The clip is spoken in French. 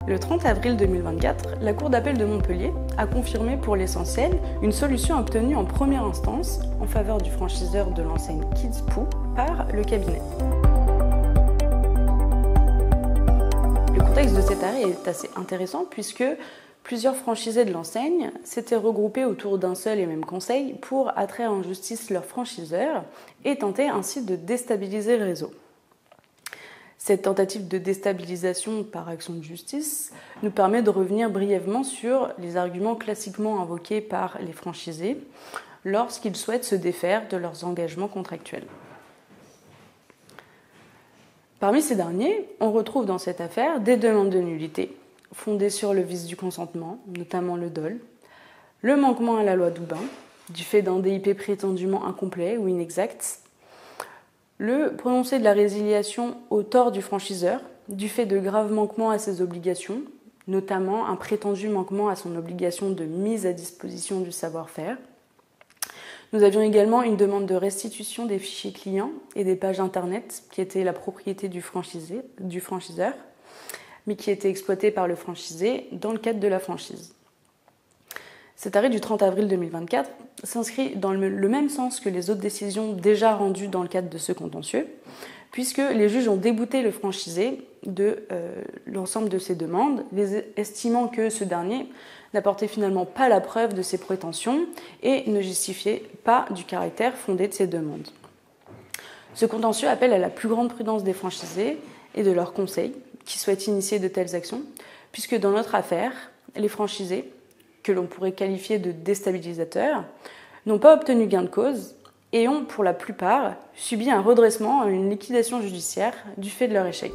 Le 30 avril 2024, la Cour d'appel de Montpellier a confirmé pour l'essentiel une solution obtenue en première instance en faveur du franchiseur de l'enseigne Kidzpoo par le cabinet. Le contexte de cet arrêt est assez intéressant puisque plusieurs franchisés de l'enseigne s'étaient regroupés autour d'un seul et même conseil pour attraire en justice leurs franchiseurs et tenter ainsi de déstabiliser le réseau. Cette tentative de déstabilisation par action de justice nous permet de revenir brièvement sur les arguments classiquement invoqués par les franchisés lorsqu'ils souhaitent se défaire de leurs engagements contractuels. Parmi ces derniers, on retrouve dans cette affaire des demandes de nullité fondées sur le vice du consentement, notamment le dol, le manquement à la loi Doubin, du fait d'un DIP prétendument incomplet ou inexact, le prononcé de la résiliation au tort du franchiseur, du fait de graves manquements à ses obligations, notamment un prétendu manquement à son obligation de mise à disposition du savoir-faire. Nous avions également une demande de restitution des fichiers clients et des pages internet qui étaient la propriété du franchiseur, mais qui étaient exploitées par le franchisé dans le cadre de la franchise. Cet arrêt du 30 avril 2024 s'inscrit dans le même sens que les autres décisions déjà rendues dans le cadre de ce contentieux, puisque les juges ont débouté le franchisé de l'ensemble de ses demandes, estimant que ce dernier n'apportait finalement pas la preuve de ses prétentions et ne justifiait pas du caractère fondé de ses demandes. Ce contentieux appelle à la plus grande prudence des franchisés et de leurs conseils qui souhaitent initier de telles actions, puisque dans notre affaire, les franchisés, que l'on pourrait qualifier de déstabilisateurs, n'ont pas obtenu gain de cause et ont, pour la plupart, subi un redressement, une liquidation judiciaire du fait de leur échec.